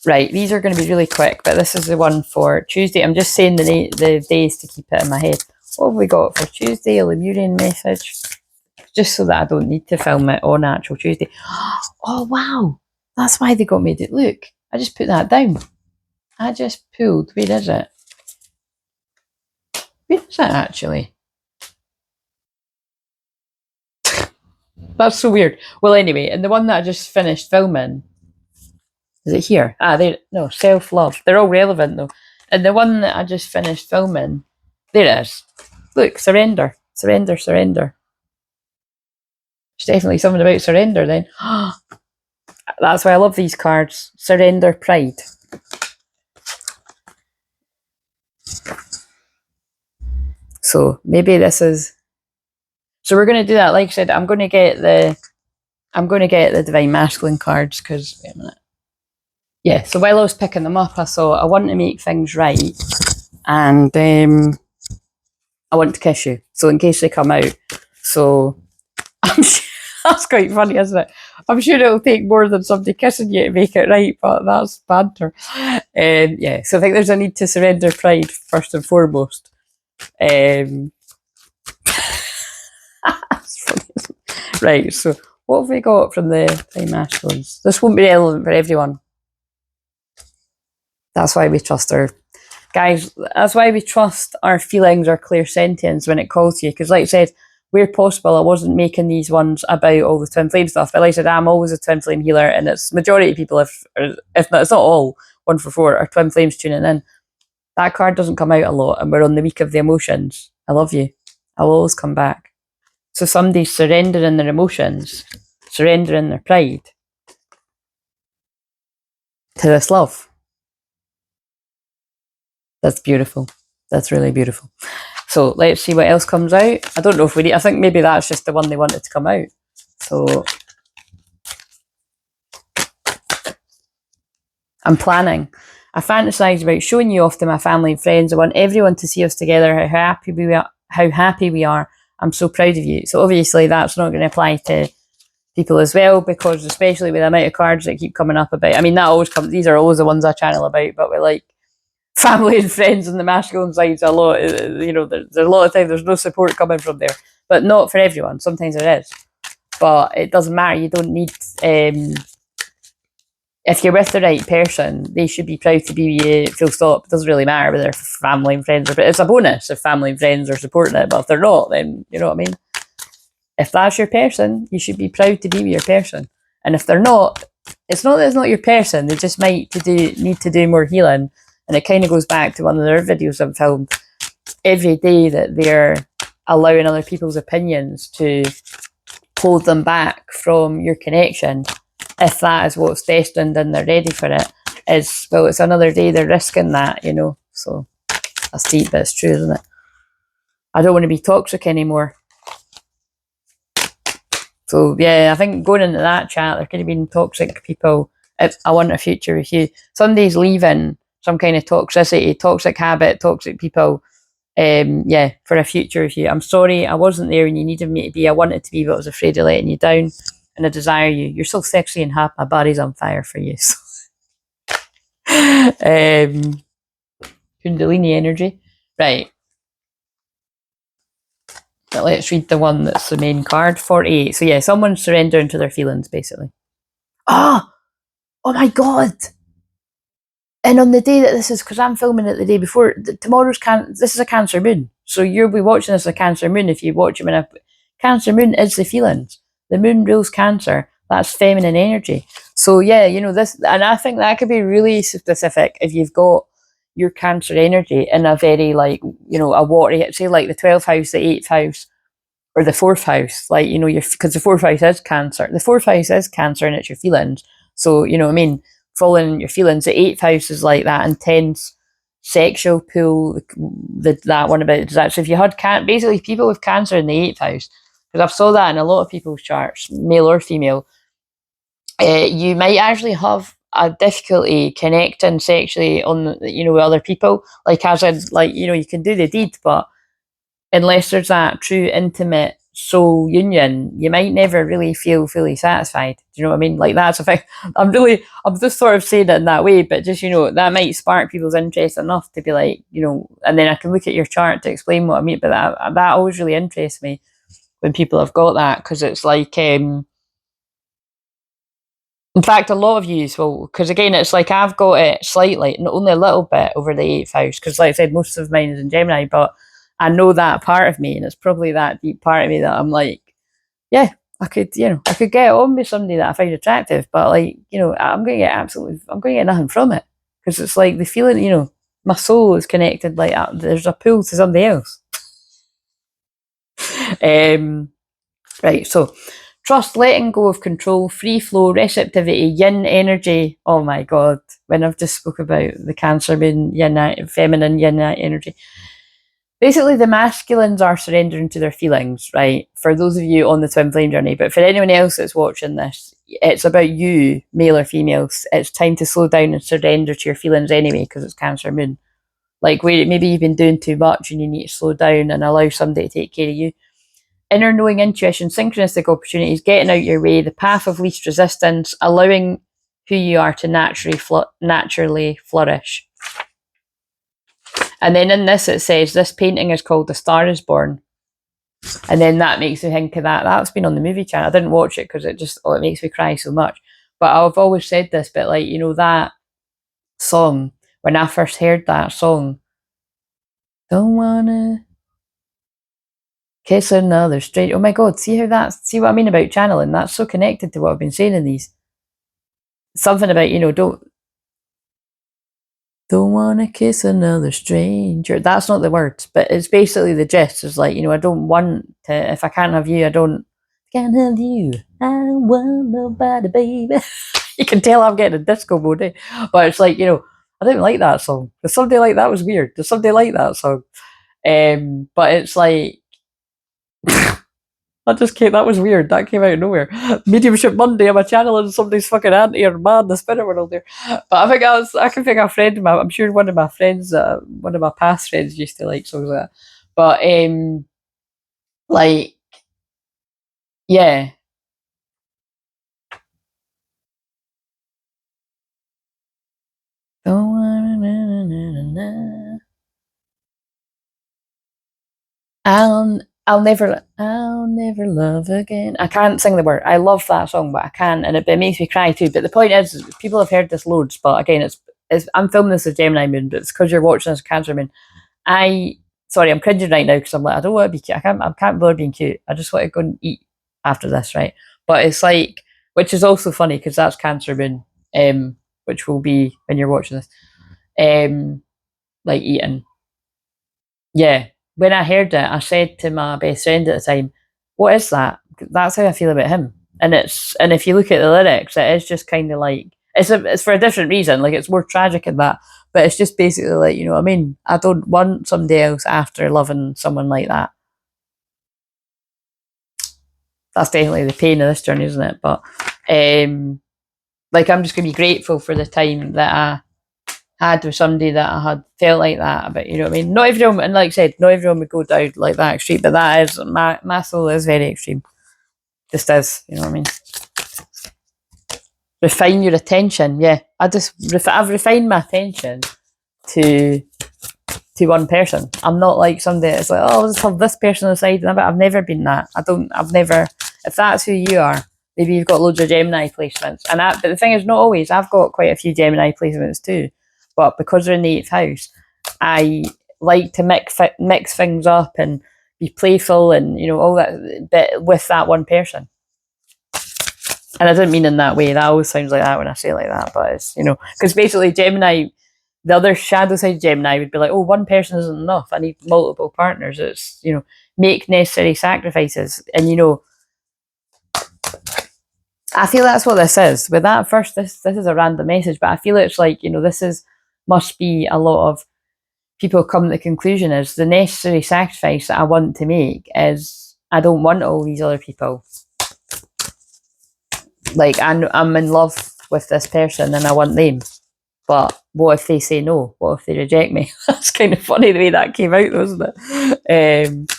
Right, these are going to be really quick, but this is the one for Tuesday. I'm just saying the days to keep it in my head. What have we got for Tuesday? A Lemurian message. Just so that I don't need to film it on actual Tuesday. Oh, wow. That's why they got me to look. I just put that down. I just pulled. Where is it? Where is it actually? That's so weird. Well, anyway, and the one that I just finished filming, is it here? No, self-love. They're all relevant though. And the one that I just finished filming, there it is. Look, surrender, surrender, surrender. There's definitely something about surrender then. That's why I love these cards. Surrender, pride. So maybe this is. So we're going to do that. Like I said, I'm going to get the Divine Masculine cards because wait a minute. Yeah. So while I was picking them up, I saw I want to make things right, and I want to kiss you. So in case they come out, so I'm sure, that's quite funny, isn't it? I'm sure it'll take more than somebody kissing you to make it right, but that's banter. Yeah. So I think there's a need to surrender pride first and foremost. Right, so what have we got from the Divine Masculines? This won't be relevant for everyone. That's why we trust our guys. That's why we trust our feelings, our clairsentience when it calls to you. Because, like I said, where possible, I wasn't making these ones about all the twin flame stuff. But like I said, I'm always a twin flame healer, and it's majority of people, if not, it's not all 1 for 4, are twin flames tuning in. That card doesn't come out a lot, and we're on the week of the emotions. I love you. I'll always come back. So somebody's surrendering their emotions, surrendering their pride to this love. That's beautiful. That's really beautiful. So let's see what else comes out. I don't know if we need, I think maybe that's just the one they wanted to come out. So I'm planning. I fantasize about showing you off to my family and friends. I want everyone to see us together, how happy we are. I'm so proud of you. So obviously that's not going to apply to people as well, because especially with the amount of cards that keep coming up about, I mean, that always comes, these are always the ones I channel about, but we're like family and friends and the masculine side's a lot, you know, there's a lot of times there's no support coming from there, but not for everyone. Sometimes there is, but it doesn't matter. You don't need, if you're with the right person, they should be proud to be with you, full stop. It doesn't really matter whether they're family and friends, but it's a bonus if family and friends are supporting it, but if they're not, then you know what I mean. If that's your person, you should be proud to be with your person. And if they're not, it's not that it's not your person, they just might need to do more healing. And it kind of goes back to one of their videos I've filmed. Every day that they're allowing other people's opinions to hold them back from your connection, if that is what's destined and they're ready for it, is, well, it's another day they're risking that, you know. So that's deep, but it's true, isn't it? I don't want to be toxic anymore. So yeah, I think going into that chat, there could have been toxic people. If I want a future with you, somebody's leaving some kind of toxicity, toxic habit, toxic people. Yeah, for a future with you. I'm sorry, I wasn't there when you needed me to be. I wanted to be, but I was afraid of letting you down. And I desire you. You're so sexy and hot. My body's on fire for you. So. Kundalini energy, right? But let's read the one that's the main card. 48. So yeah, someone's surrendering to their feelings, basically. Oh my god! And on the day that this is, because I'm filming it the day before, this is a Cancer moon. So you'll be watching this as a Cancer moon if you watch it when Cancer moon is the feelings. The moon rules Cancer. That's feminine energy. So yeah, you know this, and I think that could be really specific if you've got your Cancer energy in a very, like, you know, a watery, say like the 12th house, the 8th house, or the 4th house, like, you know, because the 4th house is Cancer. The 4th house is Cancer and it's your feelings. So, you know what I mean? Following your feelings. The 8th house is like that intense sexual pull, that one about that. So if you had basically people with Cancer in the 8th house, because I've saw that in a lot of people's charts, male or female, you might actually have a difficulty connecting sexually on, you know, with other people. Like as in, like, you know, you can do the deed, but unless there's that true intimate soul union, you might never really feel fully satisfied. Do you know what I mean? Like, that's a thing. I'm just sort of saying it in that way, but just, you know, that might spark people's interest enough to be like, you know, and then I can look at your chart to explain what I mean. But that always really interests me when people have got that, because it's like, in fact, a lot of yous will, because again, it's like I've got it slightly, only a little bit over the 8th house, because like I said, most of mine is in Gemini, but I know that part of me, and it's probably that deep part of me that I'm like, yeah, I could get on with somebody that I find attractive, but like, you know, I'm going to get nothing from it, because it's like the feeling, you know, my soul is connected, like there's a pull to somebody else. Right, so trust, letting go of control, free flow, receptivity, yin energy. Oh my god, when I've just spoke about the Cancer moon, yin, feminine yin energy. Basically, the masculines are surrendering to their feelings, right? For those of you on the twin flame journey, but for anyone else that's watching this, it's about you, male or female. It's time to slow down and surrender to your feelings anyway, because it's Cancer moon. Like, where maybe you've been doing too much and you need to slow down and allow somebody to take care of you. Inner knowing, intuition, synchronistic opportunities, getting out your way, the path of least resistance, allowing who you are to naturally flourish. And then in this it says, this painting is called The Star is Born. And then that makes me think of that. That's been on the movie channel. I didn't watch it because it makes me cry so much. But I've always said this, but like, you know, that song, when I first heard that song, don't wanna kiss another straight. Oh my god, see what I mean about channeling? That's so connected to what I've been saying in these. Something about, you know, don't wanna kiss another stranger. That's not the words, but it's basically the gist. Is like, you know, I don't want to, if I can't have you, can't have you. I don't want nobody, baby. You can tell I'm getting a disco mode, eh? But it's like, you know, I didn't like that song. There's somebody like that was weird. There's somebody like that song. But it's like, that was weird. That came out of nowhere. Mediumship Monday, I'm a channel and somebody's fucking auntie or man, the spirit world there. But I can think a friend of mine, I'm sure one of my friends, one of my past friends used to like songs like that. But, like, yeah. I'll never love again. I can't sing the word. I love that song, but I can't, and it makes me cry too. But the point is, people have heard this loads, but again, I'm filming this as Gemini moon, but it's because you're watching this Cancer moon. I'm cringing right now because I'm like, I don't want to be cute. I can't bother being cute. I just want to go and eat after this, right? But it's like, which is also funny because that's Cancer moon, which will be when you're watching this, like eating. Yeah. When I heard it, I said to my best friend at the time, "What is that?" That's how I feel about him. And if you look at the lyrics, it is just kind of like it's for a different reason. Like, it's more tragic in that, but it's just basically like, you know what I mean. I don't want somebody else after loving someone like that. That's definitely the pain of this journey, isn't it? But like, I'm just gonna be grateful for the time that I had with somebody that I had felt like that about, you know what I mean? Not everyone, and like I said, not everyone would go down like that extreme, but that is, my soul is very extreme. Just is, you know what I mean? Refine your attention, yeah. I've refined my attention to one person. I'm not like somebody that's like, oh, I'll just have this person aside. I've never been that. If that's who you are, maybe you've got loads of Gemini placements. But the thing is, not always. I've got quite a few Gemini placements too. But because they're in the 8th house, I like to mix things up and be playful and, you know, all that bit with that one person. And I didn't mean in that way. That always sounds like that when I say it like that. But it's, you know, because basically Gemini, the other shadow side Gemini would be like, oh, one person isn't enough. I need multiple partners. It's, you know, make necessary sacrifices. And, you know, I feel that's what this is. With that first, this is a random message, but I feel it's like, you know, must be a lot of people come to the conclusion is the necessary sacrifice that I want to make is I don't want all these other people. Like, I'm in love with this person and I want them. But what if they say no? What if they reject me? That's kind of funny the way that came out, though, isn't it?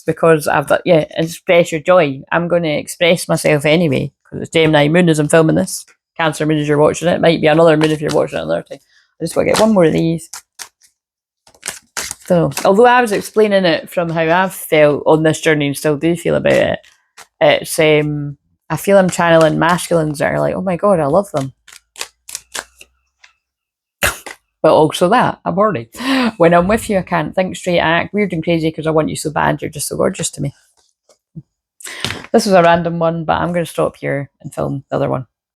because I've got, yeah, express your joy. I'm going to express myself anyway because it's Gemini moon as I'm filming this. Cancer moon as you're watching it. It might be another moon if you're watching it another time. I just want to get one more of these. So, although I was explaining it from how I've felt on this journey and still do feel about it, it's I feel I'm channeling masculines that are like, oh my god, I love them. But also that, I'm horny. When I'm with you, I can't think straight. I act weird and crazy because I want you so bad. You're just so gorgeous to me. This was a random one, but I'm going to stop here and film the other one.